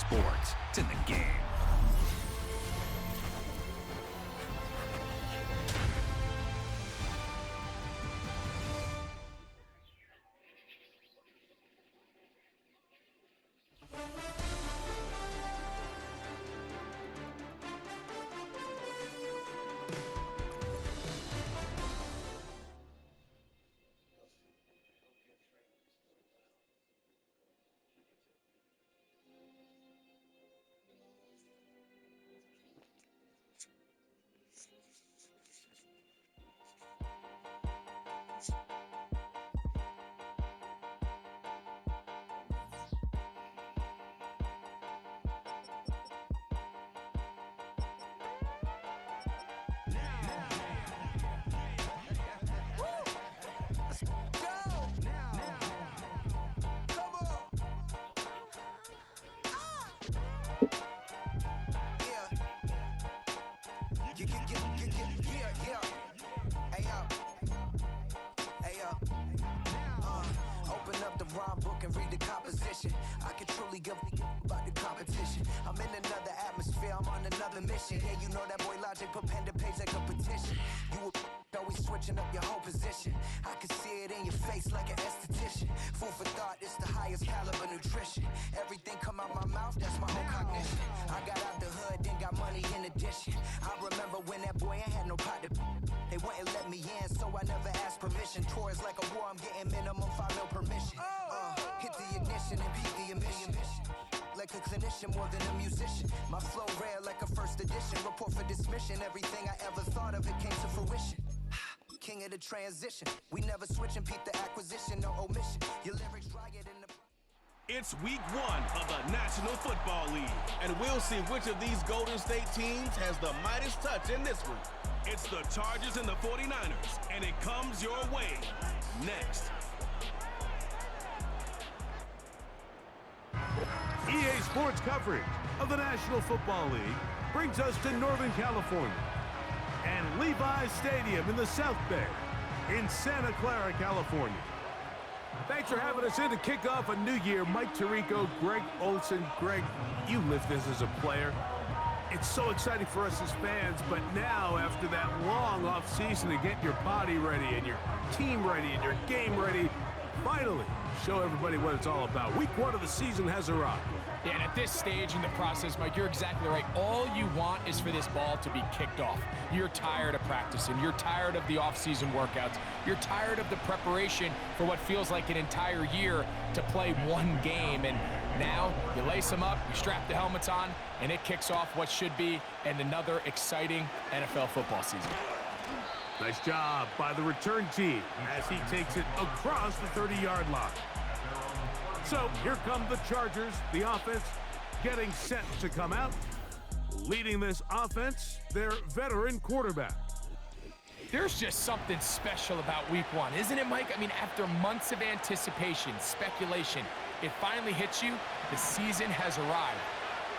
sports. It's in the game. Open up the rhyme book and read the composition. I can truly give about the competition. I'm in another atmosphere, I'm on another mission. Yeah, you know that boy Logic put pen to page like a petition. You always switching up your whole position. I can see it in your face like an esthetician. Food for thought, it's the highest caliber nutrition. Everything come out my mouth, that's my whole cognition. I got out the hood, then got money in addition. I remember when that boy ain't had no pot to. They wouldn't let me in, so I never asked permission. Tours like a war, I'm getting minimum 5 mil permission. Hit the ignition and beat the emission. Like a clinician more than a musician. My flow rare like a first edition. Report for dismission. Everything I ever thought of, it came to fruition. King of the transition. We never switch and peep the acquisition, no omission. Your lyrics dry it in the... It's week 1 of the National Football League, and we'll see which of these Golden State teams has the Midas touch in this one. It's the Chargers and the 49ers, and it comes your way next. EA Sports coverage of the National Football League brings us to Northern California and Levi's Stadium in the South Bay in Santa Clara, California. Thanks for having us in to kick off a new year. Mike Tirico, Greg Olson. Greg, you lived this as a player. It's so exciting for us as fans, but now after that long off season to get your body ready and your team ready and your game ready, finally show everybody what it's all about. Week 1 of the season has arrived. Yeah, and at this stage in the process, Mike, you're exactly right. All you want is for this ball to be kicked off. You're tired of practicing. You're tired of the off-season workouts. You're tired of the preparation for what feels like an entire year to play one game. And now you lace them up, you strap the helmets on, and it kicks off what should be another exciting NFL football season. Nice job by the return team as he takes it across the 30-yard line. So here come the Chargers, the offense getting set to come out. Leading this offense, their veteran quarterback. There's just something special about week 1, isn't it, Mike? I mean, after months of anticipation, speculation, it finally hits you. The season has arrived.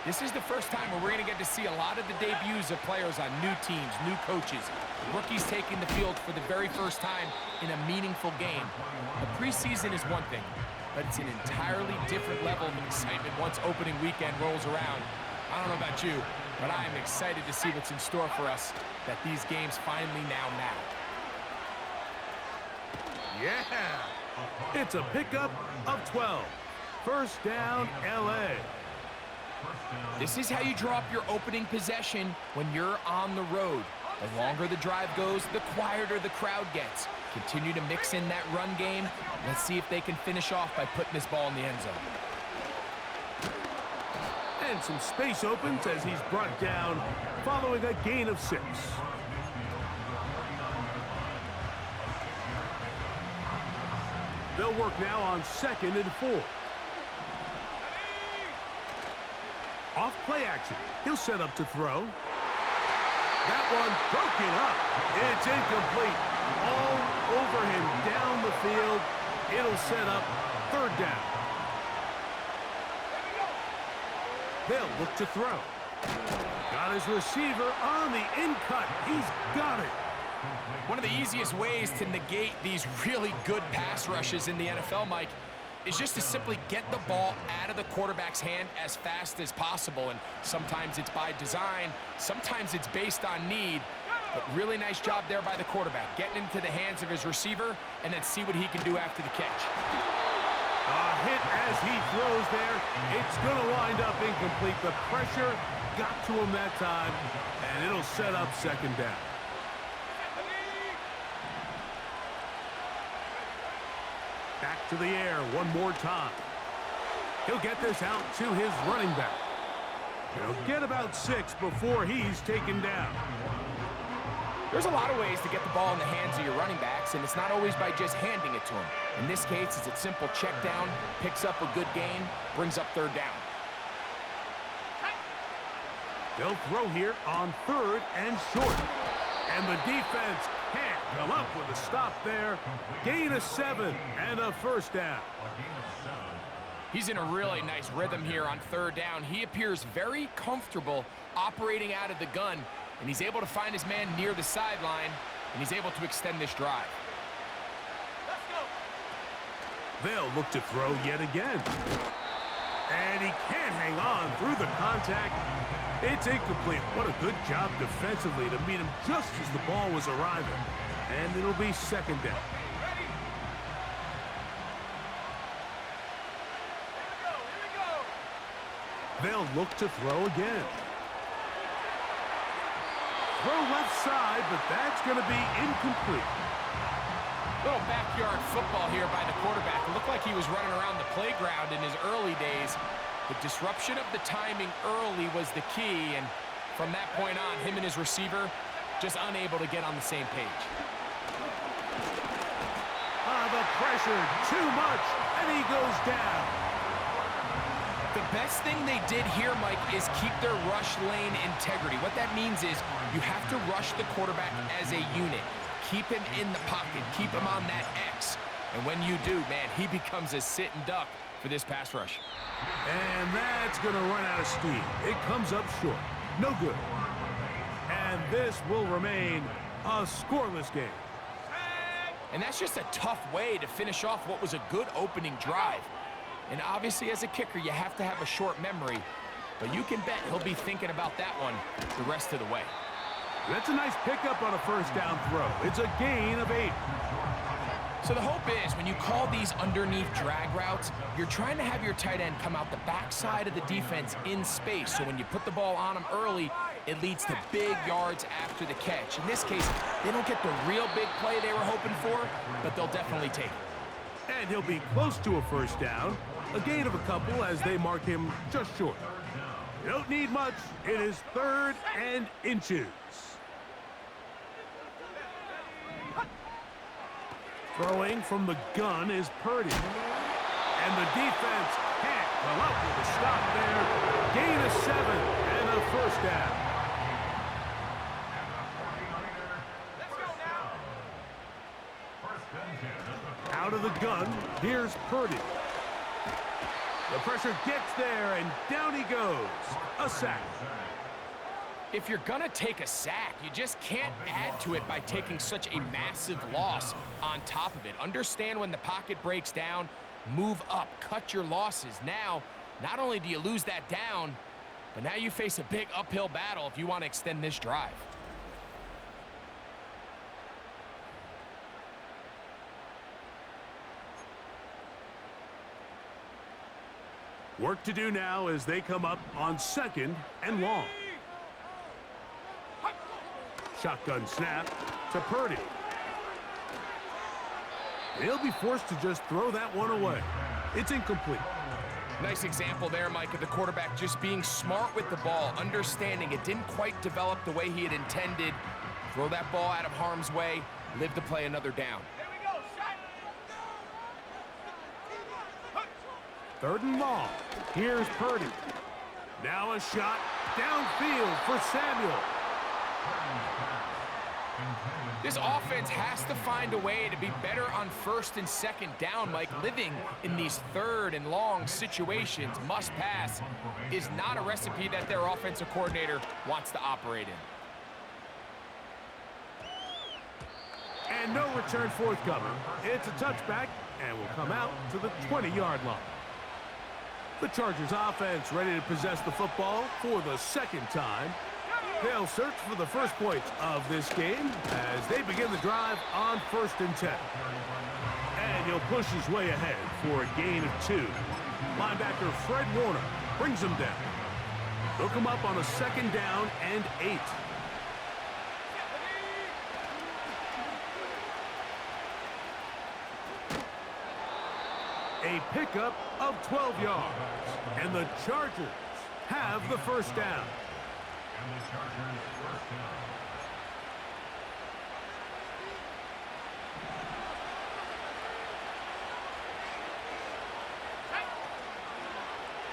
This is the first time where we're going to get to see a lot of the debuts of players on new teams, new coaches, rookies taking the field for the very first time in a meaningful game. The preseason is one thing, but it's an entirely different level of excitement once opening weekend rolls around. I don't know about you, but I am excited to see what's in store for us, that these games finally now matter. Yeah! It's a pickup of 12. First down, LA. This is how you draw up your opening possession when you're on the road. The longer the drive goes, the quieter the crowd gets. Continue to mix in that run game. Let's see if they can finish off by putting this ball in the end zone. And some space opens as he's brought down following a gain of 6. They'll work now on 2nd and 4. Off play action. He'll set up to throw. That one broken up. It's incomplete. All over him down the field. It'll set up 3rd down. They'll look to throw. Got his receiver on the in-cut. He's got it. One of the easiest ways to negate these really good pass rushes in the NFL, Mike, is just to simply get the ball out of the quarterback's hand as fast as possible. And sometimes it's by design, sometimes it's based on need. But really nice job there by the quarterback, getting into the hands of his receiver and then see what he can do after the catch. A hit as he throws there. It's going to wind up incomplete. The pressure got to him that time, and it'll set up second down. Back to the air one more time. He'll get this out to his running back. He'll get about 6 before he's taken down. There's a lot of ways to get the ball in the hands of your running backs, and it's not always by just handing it to them. In this case, it's a simple check down, picks up a good gain, brings up third down. They'll throw here on 3rd and short. And the defense can't come up with a stop there. Gain of 7 and a first down. He's in a really nice rhythm here on 3rd down. He appears very comfortable operating out of the gun, and he's able to find his man near the sideline, and he's able to extend this drive. Let's go. They'll look to throw yet again. And he can't hang on through the contact. It's incomplete. What a good job defensively to meet him just as the ball was arriving. And it'll be second down. Ready? Here we go. They'll look to throw again. Throw left side, but that's going to be incomplete. Little backyard football here by the quarterback. It looked like he was running around the playground in his early days. The disruption of the timing early was the key, and from that point on, him and his receiver just unable to get on the same page. The pressure, too much, and he goes down. The best thing they did here, Mike, is keep their rush lane integrity. What that means is you have to rush the quarterback as a unit. Keep him in the pocket. Keep him on that X. And when you do, man, he becomes a sitting duck for this pass rush. And that's going to run out of steam. It comes up short. No good. And this will remain a scoreless game. And that's just a tough way to finish off what was a good opening drive. And obviously, as a kicker, you have to have a short memory. But you can bet he'll be thinking about that one the rest of the way. That's a nice pickup on a first down throw. It's a gain of 8. So the hope is when you call these underneath drag routes, you're trying to have your tight end come out the backside of the defense in space. So when you put the ball on him early, it leads to big yards after the catch. In this case, they don't get the real big play they were hoping for, but they'll definitely take it. And he'll be close to a first down. A gain of a couple as they mark him just short. You don't need much. It is 3rd and inches. Throwing from the gun is Purdy. And the defense can't come up with a stop there. Gain of 7 and a first down. Let's go now. Out of the gun, here's Purdy. The pressure gets there, and down he goes. A sack. If you're gonna take a sack, you just can't add to it by taking such a massive loss on top of it. Understand when the pocket breaks down, move up, cut your losses. Now, not only do you lose that down, but now you face a big uphill battle if you want to extend this drive. Work to do now as they come up on 2nd and long. Shotgun snap to Purdy. He'll be forced to just throw that one away. It's incomplete. Nice example there, Mike, of the quarterback just being smart with the ball, understanding it didn't quite develop the way he had intended. Throw that ball out of harm's way, live to play another down. Here we go. Shot. 3rd and long. Here's Purdy. Now a shot downfield for Samuel. This offense has to find a way to be better on 1st and 2nd down, Mike. Living in these 3rd and long situations, must pass, is not a recipe that their offensive coordinator wants to operate in. And no return forthcoming. It's a touchback and will come out to the 20-yard line. The Chargers offense ready to possess the football for the second time. They'll search for the first points of this game as they begin the drive on 1st and 10. And he'll push his way ahead for a gain of 2. Linebacker Fred Warner brings him down. They'll come up on a 2nd down and 8. A pickup of 12 yards. And the Chargers have the first down.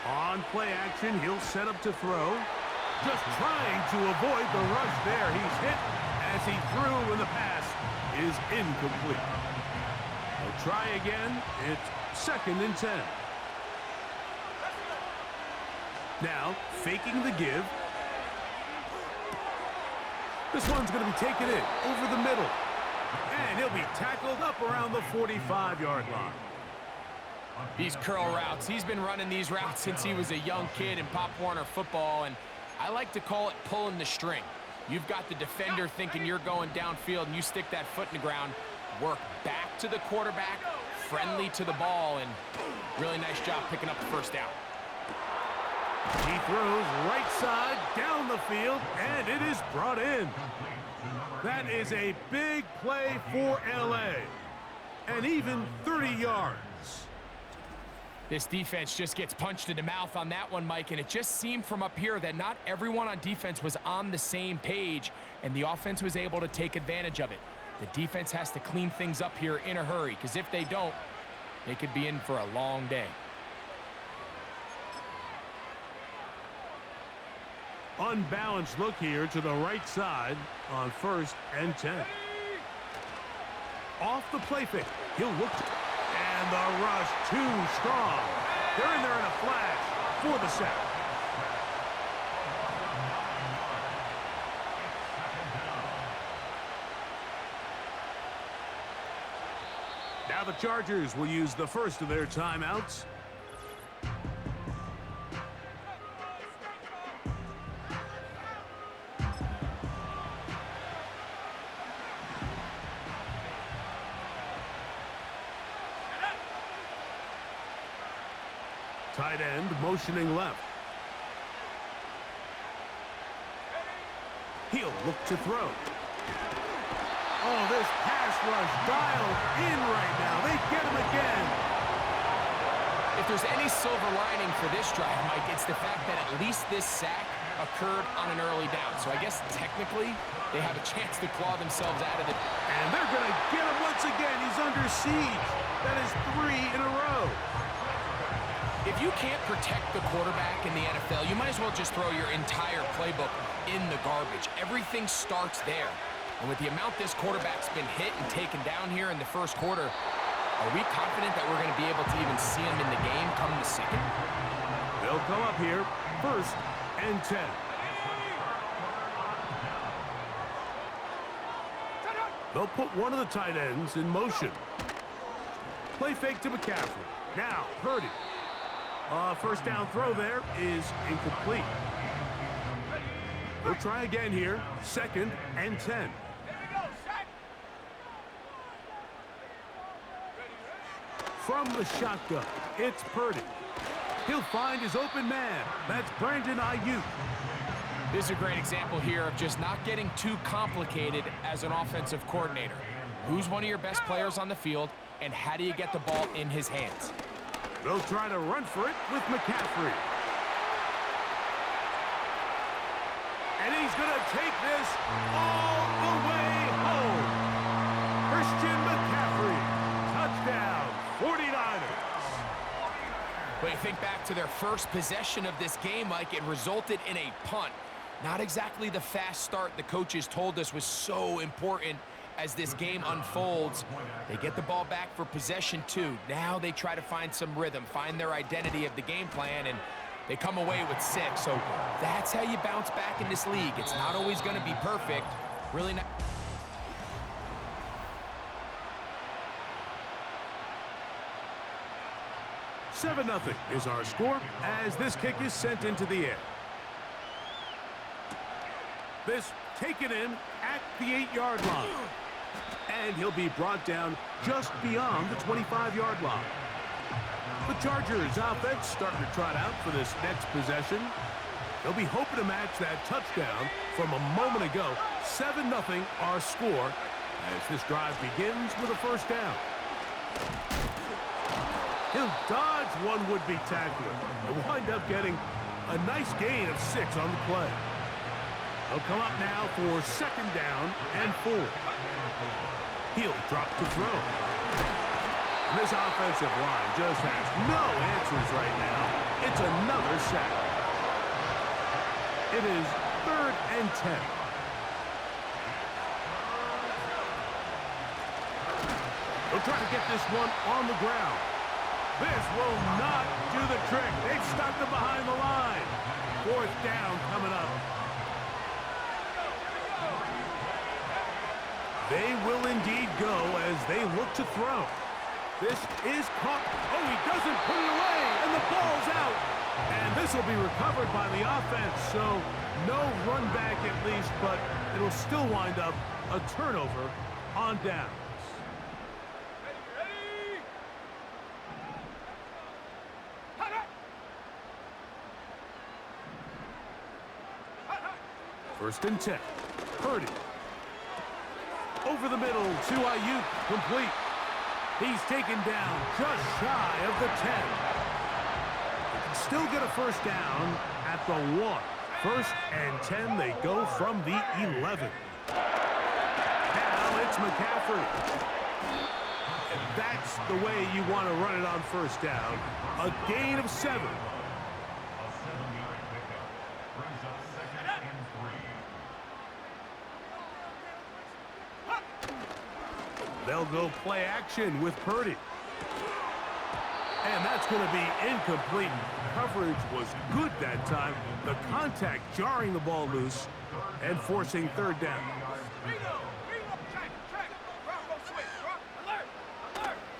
On play action, he'll set up to throw. Just trying to avoid the rush there. He's hit as he threw, and the pass is incomplete. They'll try again. It's 2nd and 10. Now, faking the give. This one's going to be taken in over the middle. And he'll be tackled up around the 45-yard line. These curl routes, he's been running these routes since he was a young kid in Pop Warner football, and I like to call it pulling the string. You've got the defender thinking you're going downfield, and you stick that foot in the ground, work back to the quarterback, friendly to the ball, and really nice job picking up the first down. He throws right side down the field, and it is brought in. That is a big play for LA, and even 30 yards. This defense just gets punched in the mouth on that one, Mike, and it just seemed from up here that not everyone on defense was on the same page, and the offense was able to take advantage of it. The defense has to clean things up here in a hurry, because if they don't, they could be in for a long day. Unbalanced look here to the right side on 1st and 10. Off the play fake. He'll look. And the rush too strong. They're in there in a flash for the sack. Now the Chargers will use the first of their timeouts. Tight end motioning left. He'll look to throw. Oh, this pass rush dialed in right now. They get him again. If there's any silver lining for this drive, Mike, it's the fact that at least this sack occurred on an early down. So I guess technically they have a chance to claw themselves out of it. And they're going to get him once again. He's under siege. That is 3 in a row. If you can't protect the quarterback in the NFL, you might as well just throw your entire playbook in the garbage. Everything starts there. And with the amount this quarterback's been hit and taken down here in the first quarter, are we confident that we're going to be able to even see him in the game come the second? They'll come up here, 1st and 10. They'll put one of the tight ends in motion. Play fake to McCaffrey. Now, Purdy. First down throw there is incomplete. They'll try again here, 2nd and 10. From the shotgun, it's Purdy. He'll find his open man. That's Brandon Ayuk. This is a great example here of just not getting too complicated as an offensive coordinator. Who's one of your best players on the field, and how do you get the ball in his hands? They'll try to run for it with McCaffrey. And he's going to take this all the way home. Christian McCaffrey, touchdown, 49ers. But you think back to their first possession of this game, Mike, it resulted in a punt. Not exactly the fast start the coaches told us was so important as this game unfolds. They get the ball back for possession 2. Now they try to find some rhythm, find their identity of the game plan, and they come away with 6. So that's how you bounce back in this league. It's not always going to be perfect. Really not. 7-0 is our score as this kick is sent into the air. This taken in at the 8-yard line. And he'll be brought down just beyond the 25-yard line. The Chargers offense starting to trot out for this next possession. They'll be hoping to match that touchdown from a moment ago. 7-0 our score as this drive begins with a first down. He'll dodge one would-be tackler and wind up getting a nice gain of 6 on the play. He'll come up now for second down and 4. He'll drop to throw. And this offensive line just has no answers right now. It's another sack. It is 3rd and 10. They'll try to get this one on the ground. This will not do the trick. They've stopped him behind the line. 4th down coming up. They will indeed go as they look to throw. This is caught. Oh, he doesn't put it away, and the ball's out. And this will be recovered by the offense, so no run back at least, but it'll still wind up a turnover on downs. First and 10. Purdy. Over the middle to Ayuk, complete. He's taken down just shy of the 10. They can still get a first down at the 1. First and 10, they go from the 11. Now it's McCaffrey. And that's the way you want to run it on first down. A gain of 7. They'll go play action with Purdy. And that's going to be incomplete. Coverage was good that time. The contact jarring the ball loose and forcing 3rd down.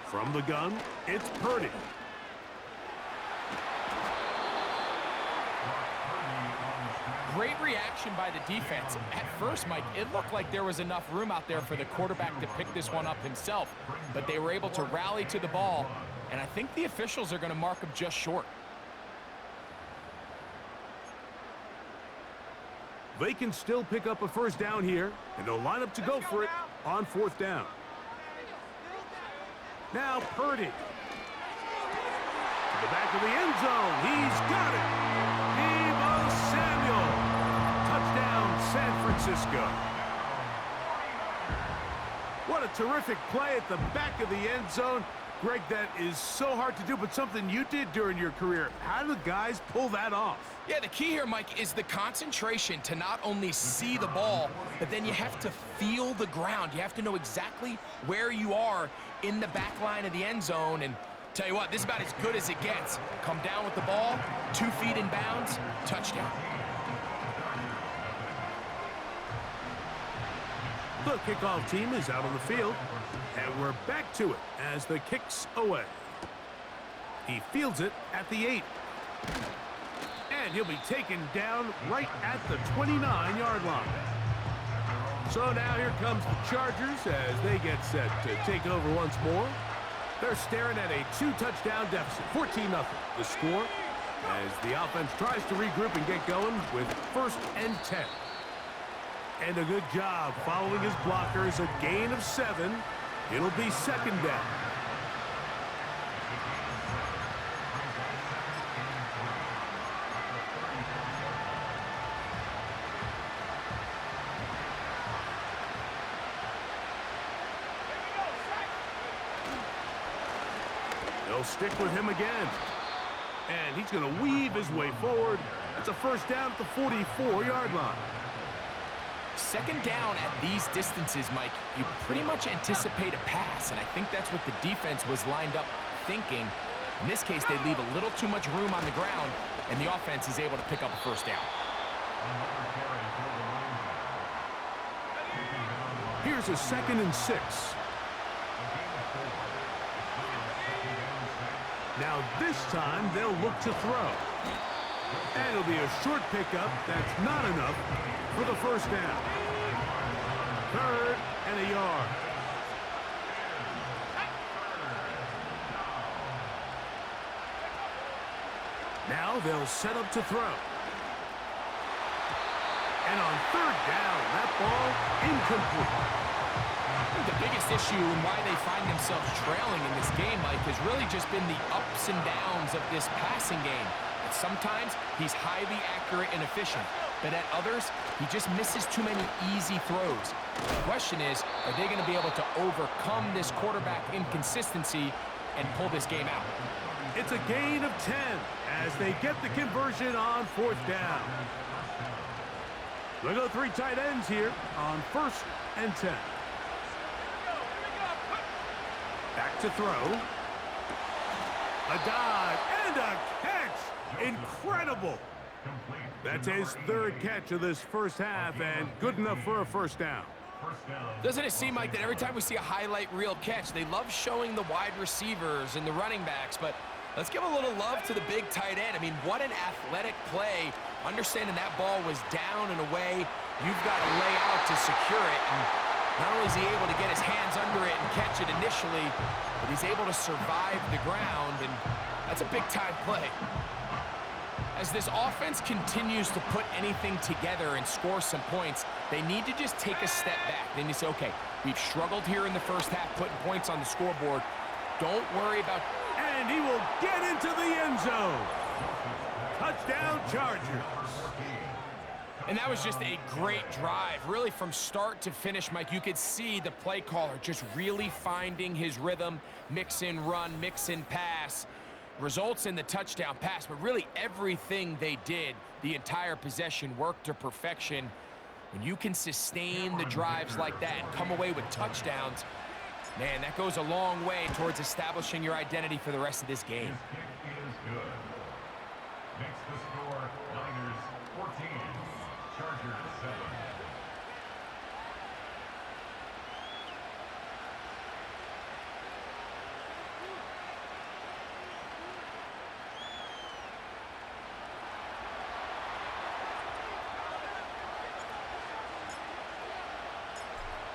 From the gun, it's Purdy. Great reaction by the defense. At first, Mike, it looked like there was enough room out there for the quarterback to pick this one up himself, but they were able to rally to the ball, and I think the officials are going to mark him just short. They can still pick up a first down here, and they'll line up to go for it on 4th down. Now Purdy. To the back of the end zone. He's got it. Deebo Samuel. Touchdown, San Francisco. What a terrific play at the back of the end zone. Greg, that is so hard to do, but something you did during your career. How do the guys pull that off? Yeah, the key here, Mike, is the concentration to not only see the ball, but then you have to feel the ground. You have to know exactly where you are in the back line of the end zone. And tell you what, this is about as good as it gets. Come down with the ball, 2 feet in bounds, touchdown. The kickoff team is out on the field, and we're back to it as the kick's away. He fields it at the 8. And he'll be taken down right at the 29-yard line. So now here comes the Chargers as they get set to take over once more. They're staring at a 2-touchdown deficit, 14-0 the score, as the offense tries to regroup and get going with 1st and 10. And a good job following his blockers, a gain of 7. It'll be 2nd down. They'll stick with him again. And he's going to weave his way forward. It's a first down at the 44-yard line. 2nd down at these distances, Mike, you pretty much anticipate a pass, and I think that's what the defense was lined up thinking. In this case, they leave a little too much room on the ground, and the offense is able to pick up a first down. Here's a 2nd and 6. Now this time they'll look to throw. And it'll be a short pickup that's not enough for the first down. 3rd and a yard. Now they'll set up to throw. And on 3rd down, that ball incomplete. I think the biggest issue and why they find themselves trailing in this game, Mike, has really just been the ups and downs of this passing game. And sometimes he's highly accurate and efficient, but at others, he just misses too many easy throws. The question is, are they going to be able to overcome this quarterback inconsistency and pull this game out? It's a gain of 10 as they get the conversion on 4th down. They'll go 3 tight ends here on 1st and 10. Back to throw. A dive and a catch. Incredible. That's his 3rd catch of this first half and good enough for a first down. Doesn't it seem like that every time we see a highlight reel catch, they love showing the wide receivers and the running backs, but let's give a little love to the big tight end. I mean, what an athletic play. Understanding that ball was down and away, you've got to lay out to secure it. And not only is he able to get his hands under it and catch it initially, but he's able to survive the ground, and that's a big-time play. As this offense continues to put anything together and score some points, they need to just take a step back. They need to say, okay, we've struggled here in the first half putting points on the scoreboard. Don't worry about... And he will get into the end zone. Touchdown, Chargers. And that was just a great drive. Really, from start to finish, Mike, you could see the play caller just really finding his rhythm, mix in run, mix in pass. Results in the touchdown pass, but really everything they did, the entire possession, worked to perfection. When you can sustain the drives like that and come away with touchdowns, man, that goes a long way towards establishing your identity for the rest of this game. Is good. Next to score, Niners 14, Chargers 7.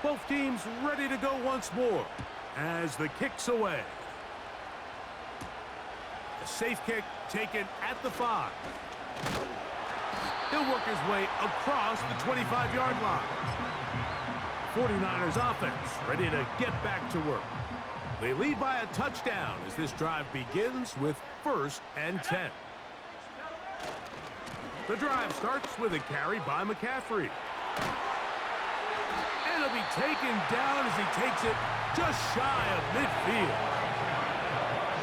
Both teams ready to go once more as the kick's away. A safe kick taken at the 5. He'll work his way across the 25-yard line. 49ers offense ready to get back to work. They lead by a touchdown as this drive begins with 1st and 10. The drive starts with a carry by McCaffrey. And it'll be taken down as he takes it just shy of midfield.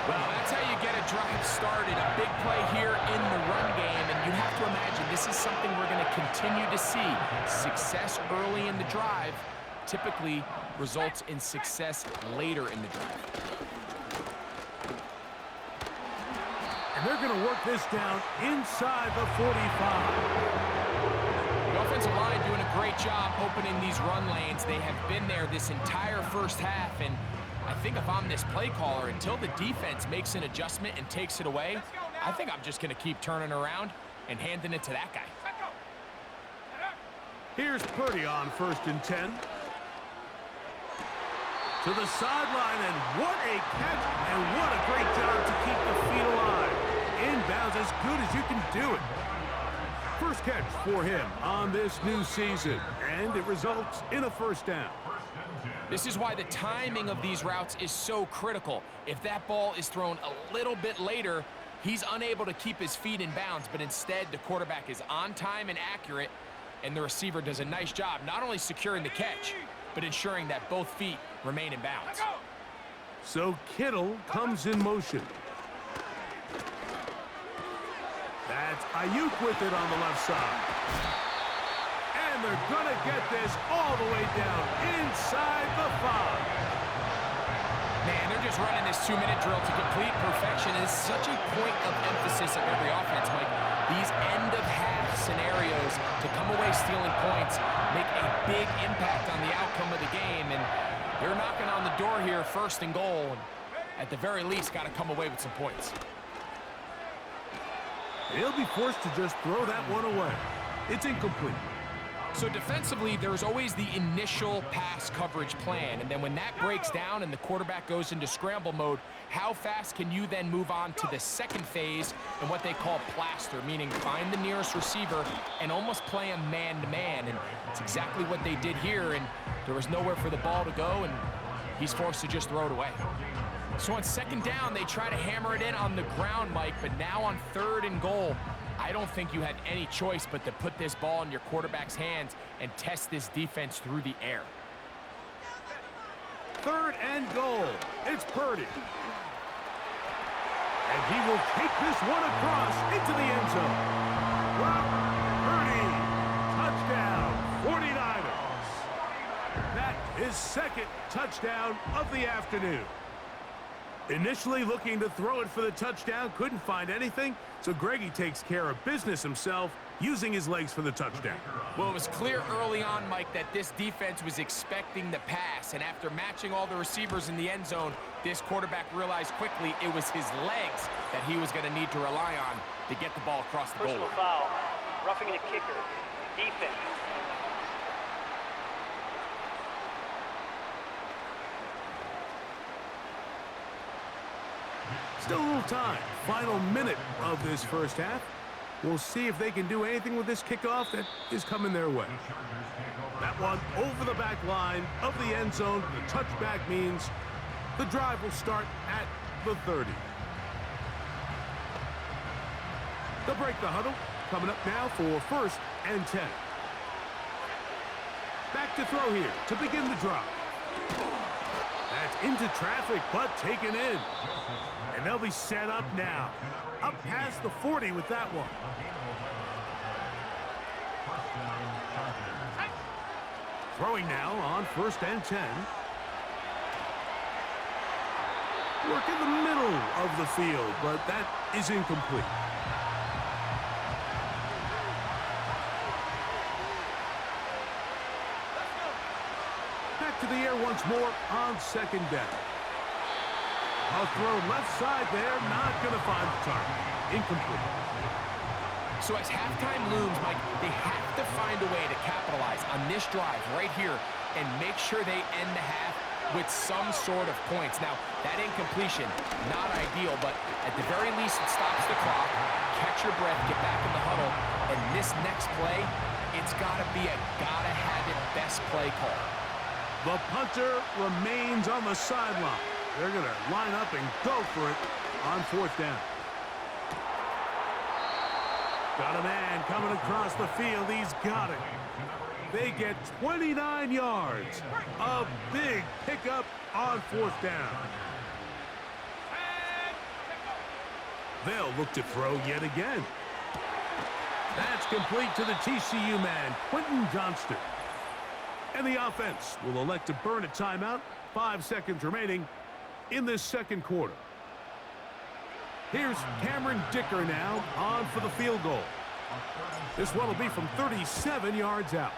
Well, that's how you get a drive started. A big play here in the run game, and you have to imagine this is something we're going to continue to see. Success early in the drive typically results in success later in the drive. And they're going to work this down inside the 45. The offensive line doing a great job opening these run lanes. They have been there this entire first half, and I think if I'm this play caller, until the defense makes an adjustment and takes it away, I think I'm just going to keep turning around and handing it to that guy. Here's Purdy on 1st and 10. To the sideline, and what a catch, and what a great job to keep the feet alive. Inbounds as good as you can do it. First catch for him on this new season, and it results in a first down. This is why the timing of these routes is so critical. If that ball is thrown a little bit later, he's unable to keep his feet in bounds, but instead the quarterback is on time and accurate, and the receiver does a nice job not only securing the catch, but ensuring that both feet remain in bounds. So Kittle comes in motion. That's Ayuk with it on the left side. And they're going to get this all the way down inside the 5. Man, they're just running this 2-minute drill to complete perfection. It's such a point of emphasis of every offense, Mike. These end-of-half scenarios to come away stealing points make a big impact on the outcome of the game. And they're knocking on the door here, 1st and goal. at the very least, got to come away with some points. He'll be forced to just throw that one away. It's incomplete. So defensively, there's always the initial pass coverage plan, and then when that breaks down and the quarterback goes into scramble mode, how fast can you then move on to the second phase and what they call plaster, meaning find the nearest receiver and almost play him man-to-man, and it's exactly what they did here, and there was nowhere for the ball to go, and he's forced to just throw it away. So on second down, they try to hammer it in on the ground, Mike, but now on 3rd and goal, I don't think you had any choice but to put this ball in your quarterback's hands and test this defense through the air. 3rd and goal. It's Purdy. And he will take this one across into the end zone. Brock Purdy, touchdown, 49ers. That is 2nd touchdown of the afternoon. Initially looking to throw it for the touchdown, couldn't find anything, so Greggy takes care of business himself, using his legs for the touchdown. Well, it was clear early on, Mike, that this defense was expecting the pass, and after matching all the receivers in the end zone, this quarterback realized quickly it was his legs that he was going to need to rely on to get the ball across the goal line. Personal foul, roughing the kicker, defense. Still a little time. Final minute of this first half. We'll see if they can do anything with this kickoff that is coming their way. That one over the back line of the end zone. The touchback means the drive will start at the 30. They'll break the huddle. Coming up now for 1st and 10. Back to throw here to begin the drive. That's into traffic, but taken in. And they'll be set up now. Up past the 40 with that one. Throwing now on 1st and 10. Work in the middle of the field, but that is incomplete. Back to the air once more on 2nd down. A throw left side there, not going to find the target. Incomplete. So as halftime looms, Mike, they have to find a way to capitalize on this drive right here and make sure they end the half with some sort of points. Now, that incompletion, not ideal, but at the very least, it stops the clock. Catch your breath, get back in the huddle, and this next play, it's got to be a gotta-have-it best play call. The punter remains on the sideline. They're going to line up and go for it on 4th down. Got a man coming across the field. He's got it. They get 29 yards. A big pickup on 4th down. They'll look to throw yet again. That's complete to the TCU man, Quentin Johnston. And the offense will elect to burn a timeout. 5 seconds remaining in this 2nd quarter. Here's Cameron Dicker now on for the field goal. This one will be from 37 yards out.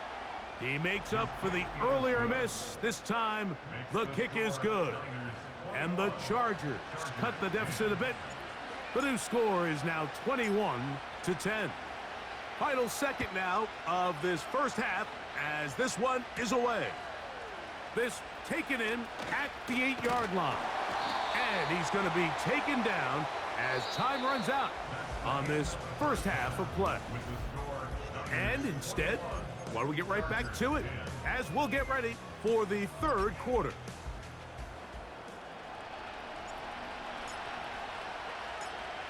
He makes up for the earlier miss. This time, the kick is good. And the Chargers cut the deficit a bit. The new score is now 21-10. Final 2nd now of this first half as this one is away. This taken in at the 8-yard line. And he's going to be taken down as time runs out on this first half of play. And instead, why don't we get right back to it as we'll get ready for the 3rd quarter.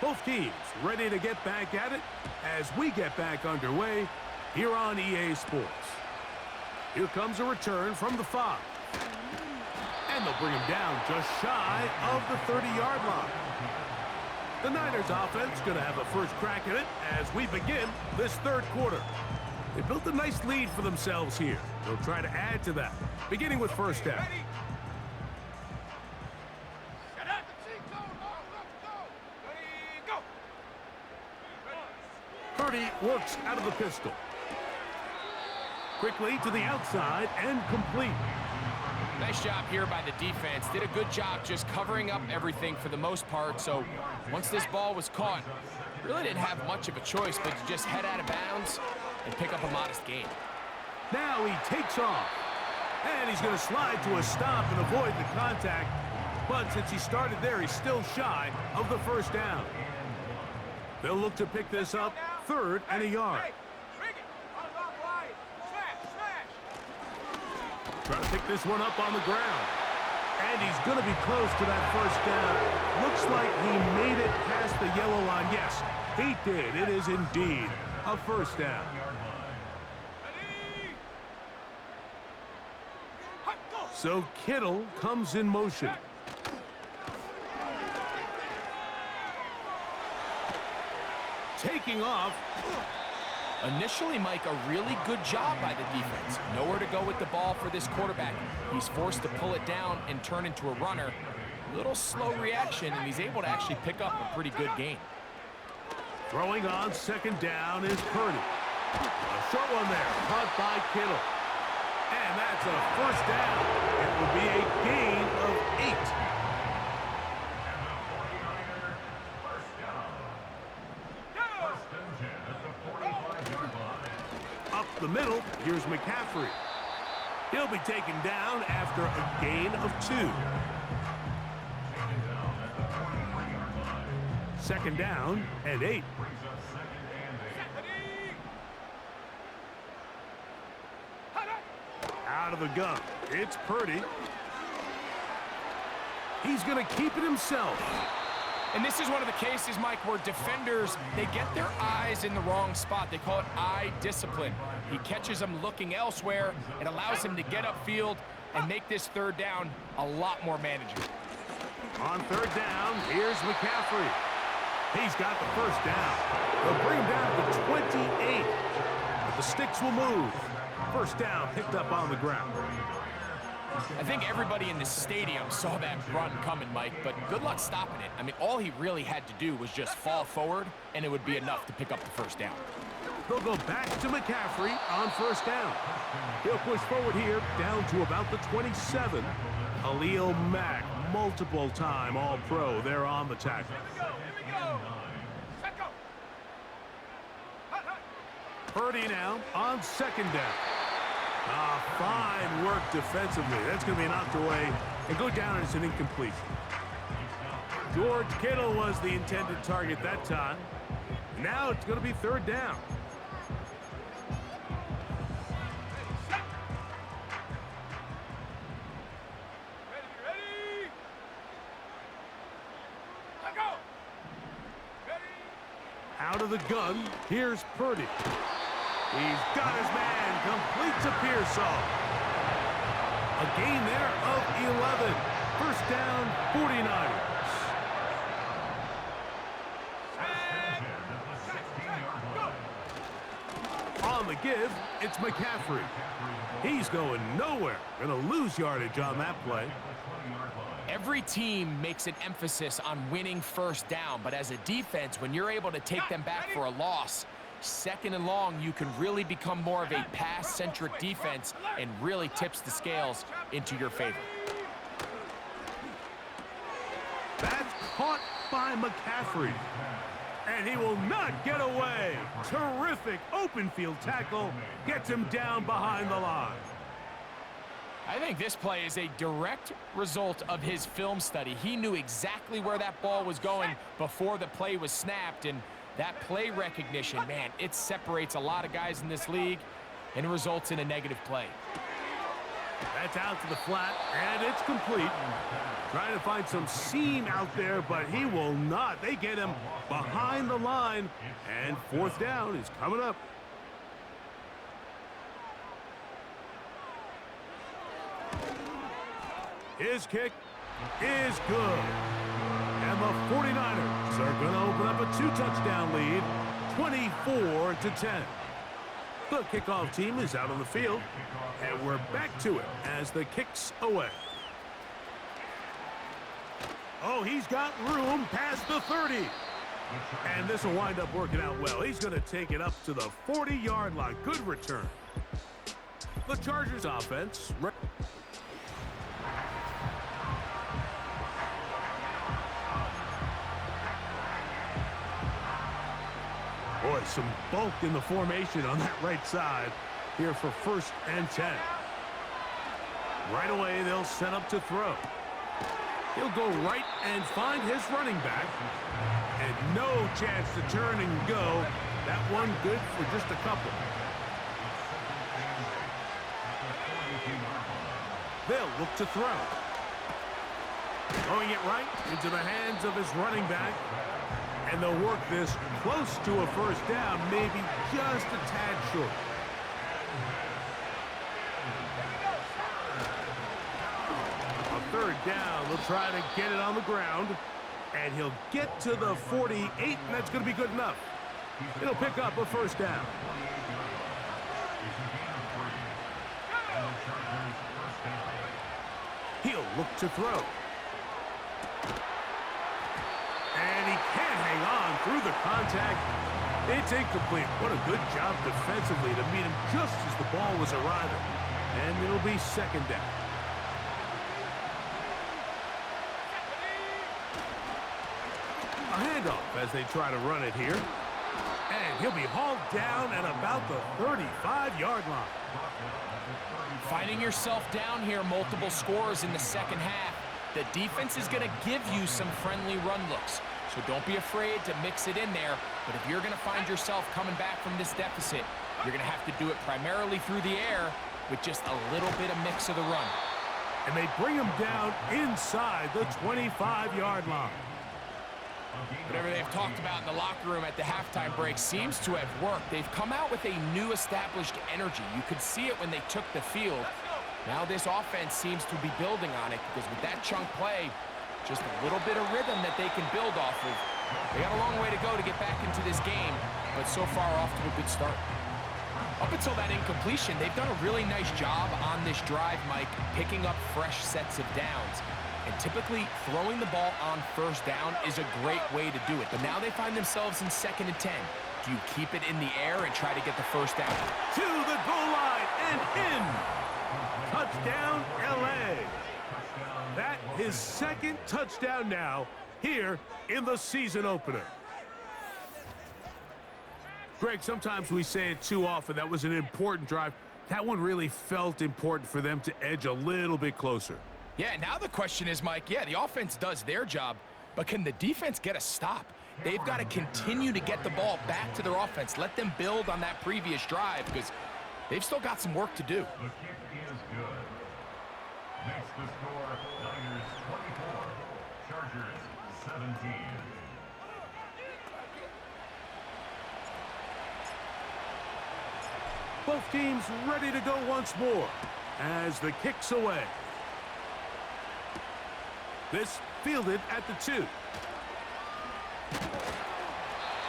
Both teams ready to get back at it as we get back underway here on EA Sports. Here comes a return from the 5. And they'll bring him down just shy of the 30-yard line. The Niners offense going to have a first crack at it as we begin this 3rd quarter. They built a nice lead for themselves here. They'll try to add to that, beginning with 1st down. Purdy works out of the pistol. Quickly to the outside and complete. Nice job here by the defense. Did a good job just covering up everything for the most part. So once this ball was caught, really didn't have much of a choice but to just head out of bounds and pick up a modest gain. Now he takes off. And he's going to slide to a stop and avoid the contact. But since he started there, he's still shy of the first down. They'll look to pick this up, 3rd and a yard. Trying to pick this one up on the ground. And he's going to be close to that first down. Looks like he made it past the yellow line. Yes, he did. It is indeed a first down. So Kittle comes in motion. Taking off. Initially, Mike, a really good job by the defense. Nowhere to go with the ball for this quarterback. He's forced to pull it down and turn into a runner. Little slow reaction, and he's able to actually pick up a pretty good gain. Throwing on 2nd down is Purdy. A short one there, caught by Kittle. And that's a first down. It will be a gain of 8. Up the middle, here's McCaffrey. He'll be taken down after a gain of 2. 2nd down and 8. Out of the gun, it's Purdy. He's going to keep it himself. And this is one of the cases, Mike, where defenders, they get their eyes in the wrong spot. They call it eye discipline. He catches them looking elsewhere. It allows him to get upfield and make this 3rd down a lot more manageable. On 3rd down, here's McCaffrey. He's got the first down. They'll bring him down to 28. But the sticks will move. First down picked up on the ground. I think everybody in the stadium saw that run coming, Mike, but good luck stopping it. I mean, all he really had to do was just fall forward, and it would be enough to pick up the first down. They'll go back to McCaffrey on 1st down. He'll push forward here down to about the 27. Khalil Mack, multiple-time All-Pro there on the tackle. Purdy now on 2nd down. Fine work defensively. That's going to be knocked away and go down as an incompletion. George Kittle was the intended target that time. Now it's going to be 3rd down. Out of the gun, here's Purdy. He's got his man, complete to Pearsall. A gain there of 11. First down, 49ers. On the give, it's McCaffrey. He's going nowhere. Going to lose yardage on that play. Every team makes an emphasis on winning first down, but as a defense, when you're able to take them back for a loss, 2nd and long, you can really become more of a pass-centric defense and really tips the scales into your favor. That's caught by McCaffrey. And he will not get away. Terrific open field tackle. Gets him down behind the line. I think this play is a direct result of his film study. He knew exactly where that ball was going before the play was snapped, and that play recognition, man, it separates a lot of guys in this league and it results in a negative play. That's out to the flat, and it's complete. Trying to find some seam out there, but he will not. They get him behind the line, and 4th down is coming up. His kick is good. And the 49ers are going to open up a 2-touchdown lead, 24-10. The kickoff team is out on the field, and we're back to it as the kick's away. Oh, he's got room past the 30. And this will wind up working out well. He's going to take it up to the 40-yard line. Good return. The Chargers offense. Boy, some bulk in the formation on that right side here for 1st and 10. Right away, they'll set up to throw. He'll go right and find his running back. And no chance to turn and go. That one good for just a couple. They'll look to throw. Throwing it right into the hands of his running back. And they'll work this close to a 1st down, maybe just a tad short. A 3rd down, they'll try to get it on the ground. And he'll get to the 48, and that's going to be good enough. It'll pick up a 1st down. He'll look to throw. And he can't hang on through the contact. It's incomplete. What a good job defensively to meet him just as the ball was arriving. And it'll be 2nd down. A handoff as they try to run it here. And he'll be hauled down at about the 35-yard line. Finding yourself down here, multiple scores in the 2nd half. The defense is going to give you some friendly run looks. So don't be afraid to mix it in there. But if you're going to find yourself coming back from this deficit, you're going to have to do it primarily through the air with just a little bit of mix of the run. And they bring him down inside the 25-yard line. Whatever they've talked about in the locker room at the halftime break seems to have worked. They've come out with a new established energy. You could see it when they took the field. Now this offense seems to be building on it because with that chunk play, just a little bit of rhythm that they can build off of. They got a long way to go to get back into this game, but so far off to a good start. Up until that incompletion, they've done a really nice job on this drive, Mike, picking up fresh sets of downs. And typically, throwing the ball on 1st down is a great way to do it. But now they find themselves in 2nd and 10. Do you keep it in the air and try to get the 1st down? To the goal line and in. Touchdown, LA. That his 2nd touchdown now here in the season opener. Greg, sometimes we say it too often. That was an important drive. That one really felt important for them to edge a little bit closer. Yeah, now the question is, Mike, yeah, the offense does their job, but can the defense get a stop? They've got to continue to get the ball back to their offense. Let them build on that previous drive because they've still got some work to do. The kick is good. Next to score, Niners 24, Chargers 17. Both teams ready to go once more as the kick's away. This fielded at the 2.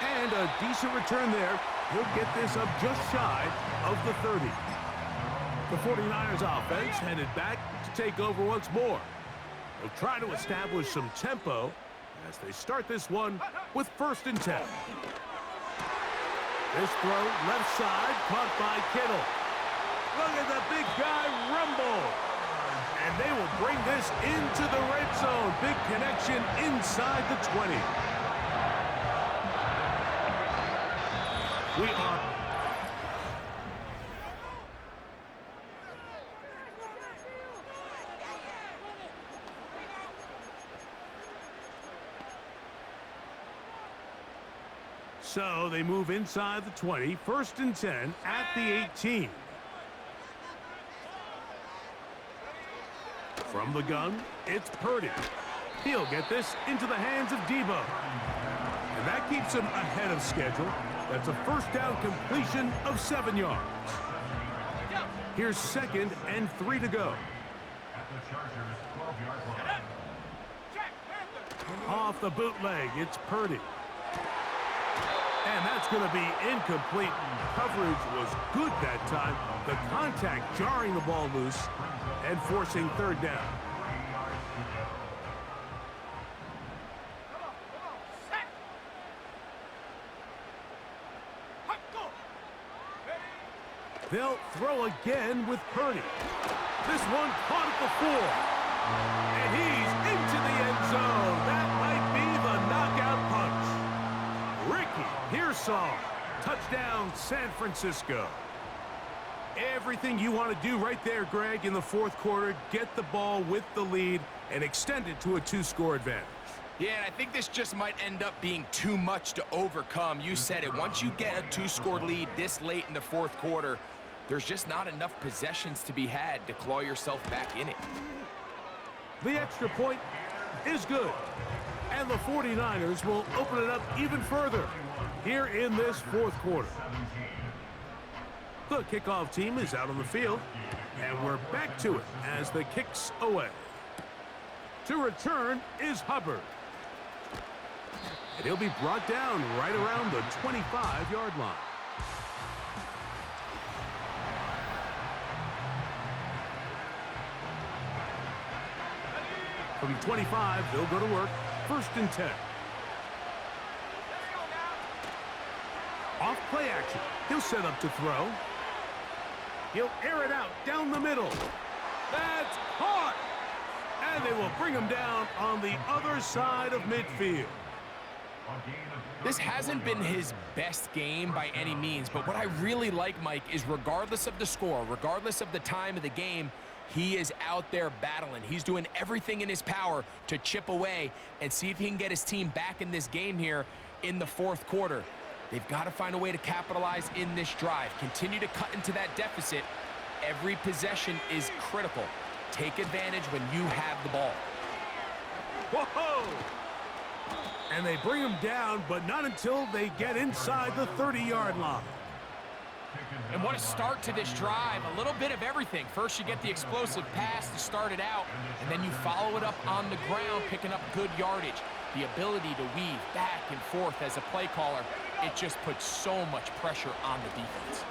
And a decent return there. He'll get this up just shy of the 30. The 49ers offense headed back to take over once more. They'll try to establish some tempo as they start this one with 1st and 10. This throw left side caught by Kittle. Look at the big guy rumble. And they will bring this into the red zone. Big connection inside the 20. We are... So they move inside the 20. 1st and 10 at the 18. From the gun, it's Purdy. He'll get this into the hands of Debo. And that keeps him ahead of schedule. That's a 1st down completion of 7 yards. Here's 2nd and 3 to go. At the Chargers 12-yard line. Off the bootleg, it's Purdy. And that's going to be incomplete. Coverage was good that time. The contact jarring the ball loose and forcing 3rd down. They'll throw again with Purdy. This one caught at the 4. And he's into the end zone. That might be the knockout punch. Ricky Pearsall Touchdown, San Francisco. Everything you want to do right there, Greg, in the fourth quarter. Get the ball with the lead and extend it to a 2-score advantage. Yeah, and I think this just might end up being too much to overcome. You said it. Once you get a 2-score lead this late in the fourth quarter, there's just not enough possessions to be had to claw yourself back in it. The extra point is good. And the 49ers will open it up even further here in this fourth quarter. The kickoff team is out on the field, and we're back to it as the kick's away. To return is Hubbard. And he'll be brought down right around the 25-yard line. From 25, they'll go to work. 1st and 10. Off play action. He'll set up to throw. He'll air it out down the middle. That's caught! And they will bring him down on the other side of midfield. This hasn't been his best game by any means, but what I really like, Mike, is regardless of the score, regardless of the time of the game, he is out there battling. He's doing everything in his power to chip away and see if he can get his team back in this game here in the fourth quarter. They've got to find a way to capitalize in this drive. Continue to cut into that deficit. Every possession is critical. Take advantage when you have the ball. Whoa! And they bring him down, but not until they get inside the 30-yard line. And what a start to this drive. A little bit of everything. First, you get the explosive pass to start it out, and then you follow it up on the ground, picking up good yardage. The ability to weave back and forth as a play caller, it just puts so much pressure on the defense.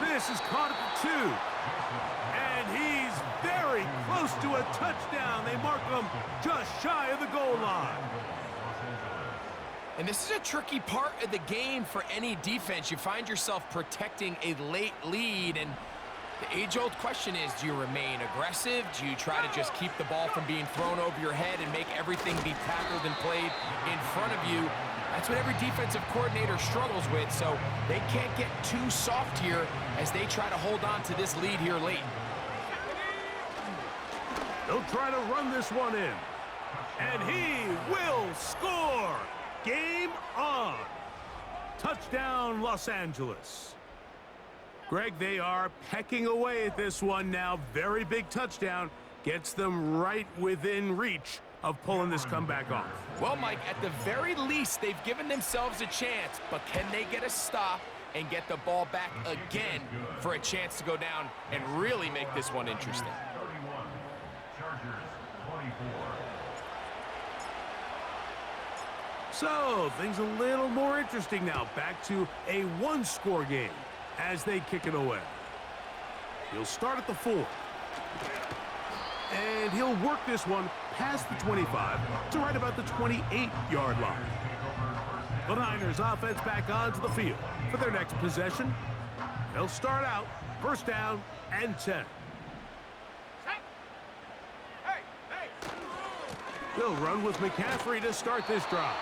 This is caught at the 2. And he's very close to a touchdown. They mark him just shy of the goal line. And this is a tricky part of the game for any defense. You find yourself protecting a late lead, and the age-old question is, do you remain aggressive? Do you try to just keep the ball from being thrown over your head and make everything be tackled and played in front of you? That's what every defensive coordinator struggles with, so they can't get too soft here as they try to hold on to this lead here late. They'll try to run this one in. And he will score! Game on! Touchdown, Los Angeles. Greg, they are pecking away at this one now. Very big touchdown. Gets them right within reach of pulling this comeback off. Well, Mike, at the very least, they've given themselves a chance, but can they get a stop and get the ball back again for a chance to go down and really make this one interesting? 31, Chargers 24. So, things a little more interesting now. Back to a 1-score game as they kick it away. He'll start at the 4. And he'll work this one past the 25 to right about the 28-yard line. The Niners offense back onto the field for their next possession. They'll start out 1st down and 10. They'll run with McCaffrey to start this drive.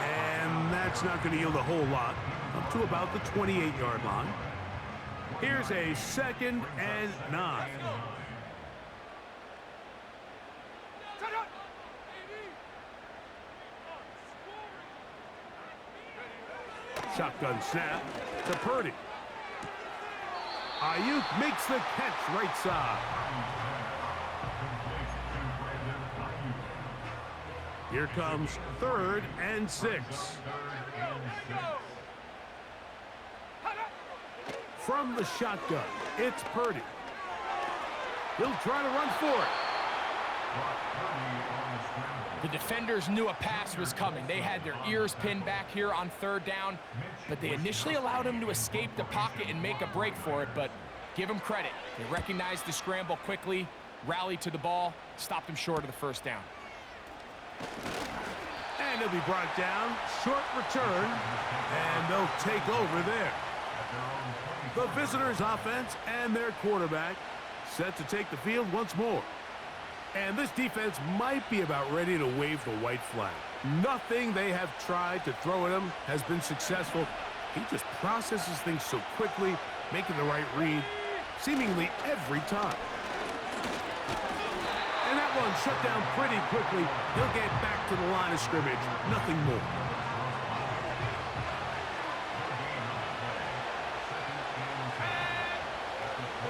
And that's not going to yield a whole lot, up to about the 28-yard line. Here's a 2nd and 9. Shotgun snap to Purdy. Ayuk makes the catch right side. Here comes 3rd and 6. From the shotgun, it's Purdy. He'll try to run for it. The defenders knew a pass was coming. They had their ears pinned back here on 3rd down, but they initially allowed him to escape the pocket and make a break for it, but give him credit. They recognized the scramble quickly, rallied to the ball, stopped him short of the 1st down. And he'll be brought down, short return, and they'll take over there. The visitors' offense and their quarterback set to take the field once more. And this defense might be about ready to wave the white flag. Nothing they have tried to throw at him has been successful. He just processes things so quickly, making the right read, seemingly every time. And that one shut down pretty quickly. He'll get back to the line of scrimmage. Nothing more.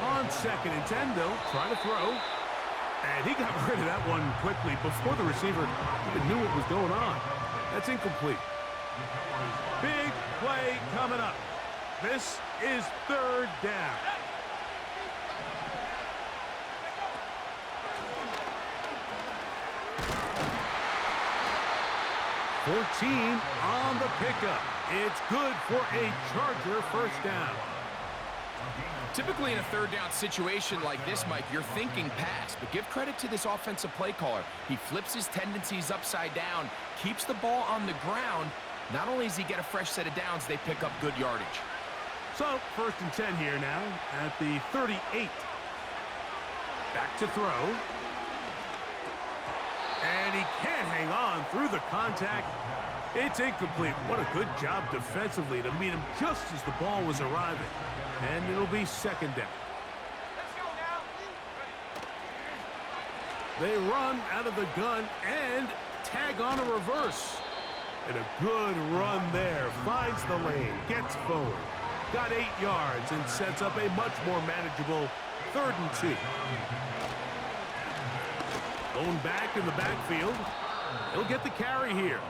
On 2nd and 10, they'll try to throw. And he got rid of that one quickly before the receiver even knew what was going on. That's incomplete. Big play coming up. This is 3rd down. $14 on the pickup. It's good for a Charger first down. Typically in a 3rd down situation like this, Mike, you're thinking pass, but give credit to this offensive play caller. He flips his tendencies upside down, keeps the ball on the ground. Not only does he get a fresh set of downs, they pick up good yardage. So, 1st and 10 here now at the 38. Back to throw. And he can't hang on through the contact. It's incomplete. What a good job defensively to meet him just as the ball was arriving. And it'll be 2nd down. They run out of the gun and tag on a reverse. And a good run there. Finds the lane, gets forward. Got 8 yards and sets up a much more manageable 3rd and 2. Going back in the backfield. He'll get the carry here.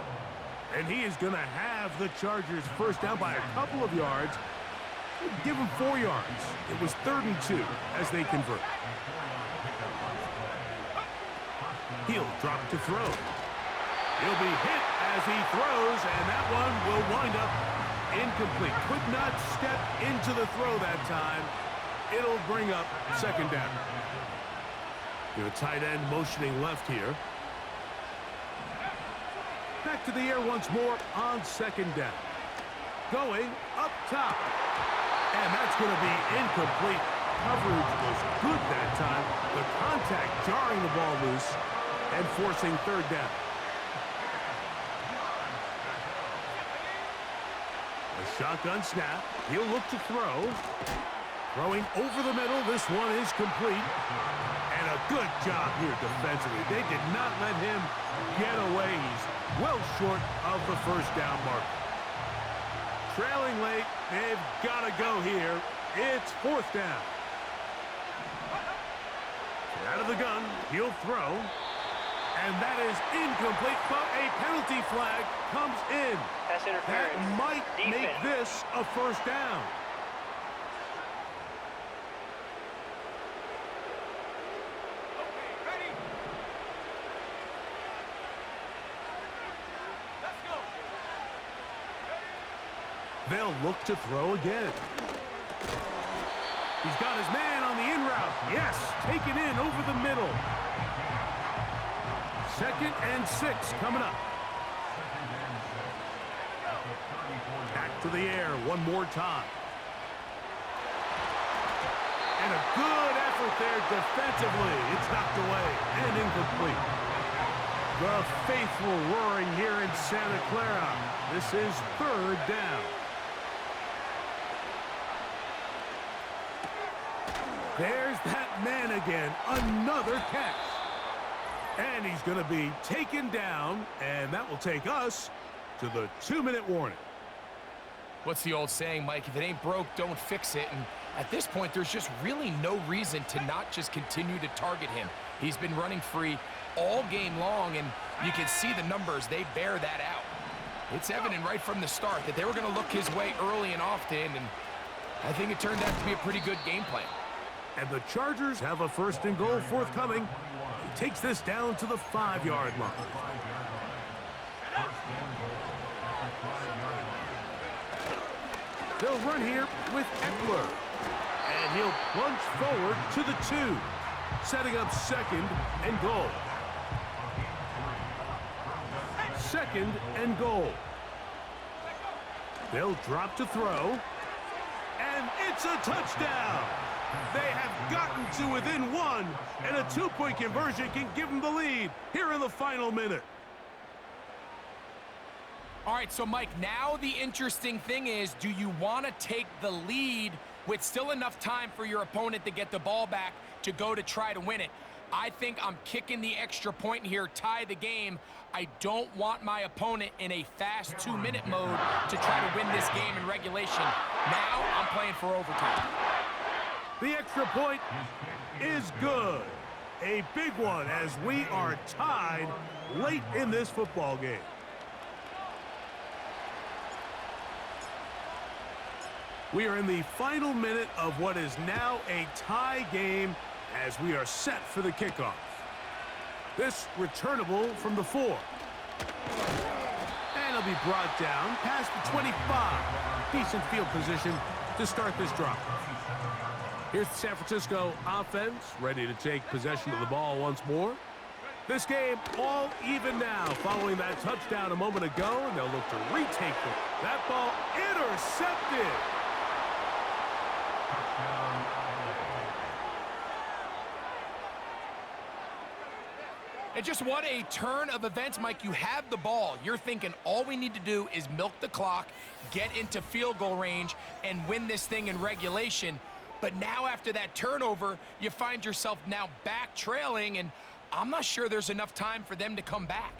And he is going to have the Chargers first down by a couple of yards. Give him 4 yards. It was 3rd and 2 as they convert. He'll drop to throw. He'll be hit as he throws, and that one will wind up incomplete. Could not step into the throw that time. It'll bring up 2nd down. Your tight end motioning left here. Back to the air once more on 2nd down. Going up top. And that's going to be incomplete. Coverage was good that time. The contact jarring the ball loose and forcing 3rd down. A shotgun snap. He'll look to throw. Throwing over the middle. This one is complete. And a good job here defensively. They did not let him get away. He's well short of the first down mark. Trailing late, they've got to go here. It's 4th down. Out of the gun, he'll throw. And that is incomplete, but a penalty flag comes in. Pass interference. That might make this a first down. They'll look to throw again. He's got his man on the in route. Yes, taken in over the middle. 2nd and 6 coming up. Back to the air one more time. And a good effort there defensively. It's knocked away and incomplete. The faithful roaring here in Santa Clara. This is 3rd down. There's that man again. Another catch. And he's going to be taken down, and that will take us to the 2-minute warning. What's the old saying, Mike? If it ain't broke, don't fix it. And at this point, there's just really no reason to not just continue to target him. He's been running free all game long, and you can see the numbers. They bear that out. It's evident right from the start that they were going to look his way early and often, and I think it turned out to be a pretty good game plan. And the Chargers have a 1st and goal forthcoming. He takes this down to the 5-yard line. They'll run here with Eckler. And he'll plunge forward to the 2, setting up 2nd and goal. 2nd and goal. They'll drop to throw. And it's a touchdown. They have gotten to within one, and a 2-point conversion can give them the lead here in the final minute. All right, so Mike, now the interesting thing is, do you want to take the lead with still enough time for your opponent to get the ball back to go to try to win it? I think I'm kicking the extra point here, tie the game. I don't want my opponent in a fast 2-minute mode to try to win this game in regulation. Now I'm playing for overtime. The extra point is good. A big one as we are tied late in this football game. We are in the final minute of what is now a tie game as we are set for the kickoff. This returnable from the 4. And it'll be brought down past the 25. Decent field position to start this drive. Here's the San Francisco offense ready to take possession of the ball once more. This game all even now following that touchdown a moment ago, and they'll look to retake it. That ball intercepted. And just what a turn of events, Mike. You have the ball. You're thinking all we need to do is milk the clock, get into field goal range, and win this thing in regulation. But now after that turnover, you find yourself now back trailing, and I'm not sure there's enough time for them to come back.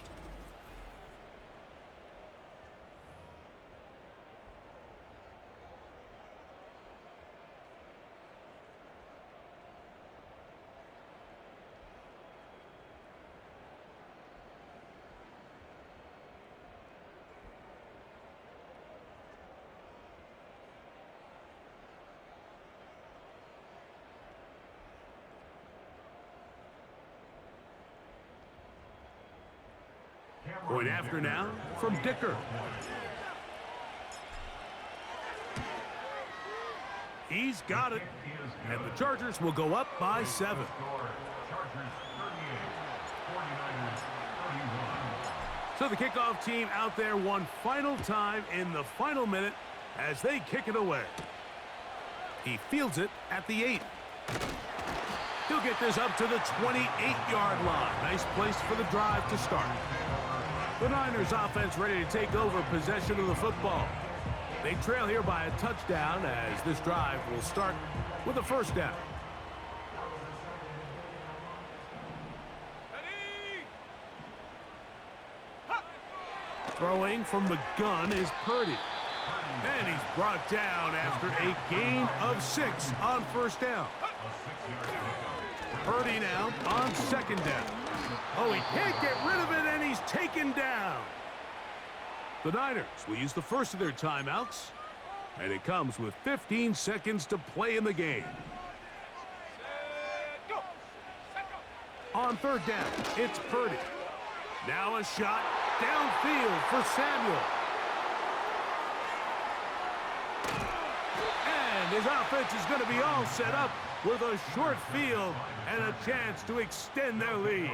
Point after now from Dicker. He's got it. And the Chargers will go up by 7. So the kickoff team out there one final time in the final minute as they kick it away. He fields it at the 8. He'll get this up to the 28-yard line. Nice place for the drive to start. The Niners offense ready to take over possession of the football. They trail here by a touchdown as this drive will start with a first down. Throwing from the gun is Purdy. And he's brought down after a gain of 6 on first down. Purdy now on second down. Oh, he can't get rid of it, and he's taken down. The Niners will use the first of their timeouts, and it comes with 15 seconds to play in the game. On third down, it's Purdy. Now a shot downfield for Samuel. And his offense is going to be all set up with a short field and a chance to extend their lead.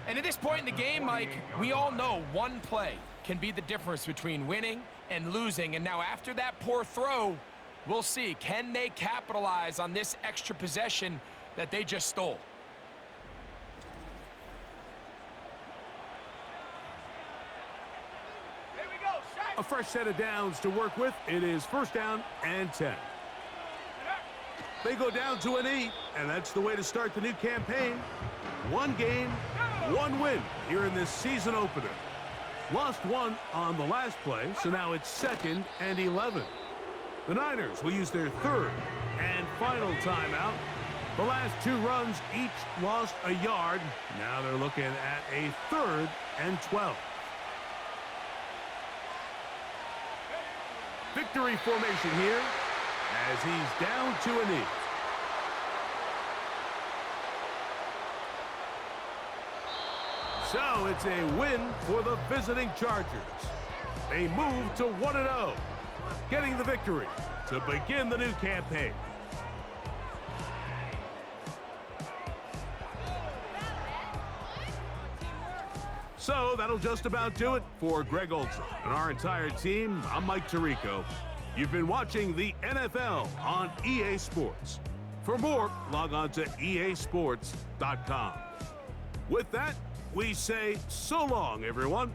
And at this point in the game, Mike, we all know one play can be the difference between winning and losing. And now after that poor throw, we'll see, can they capitalize on this extra possession that they just stole? A fresh set of downs to work with. It is first down and 10. They go down to an 8, and that's the way to start the new campaign. One game, one win here in this season opener. Lost one on the last play, so now it's 2nd and 11. The Niners will use their third and final timeout. The last 2 runs each lost a yard. Now they're looking at a 3rd and 12. Victory formation here as he's down to a knee. So it's a win for the visiting Chargers. They move to 1-0, getting the victory to begin the new campaign. So that'll just about do it for Greg Olson and our entire team. I'm Mike Tirico. You've been watching the NFL on EA Sports. For more, log on to easports.com. With that, we say so long, everyone.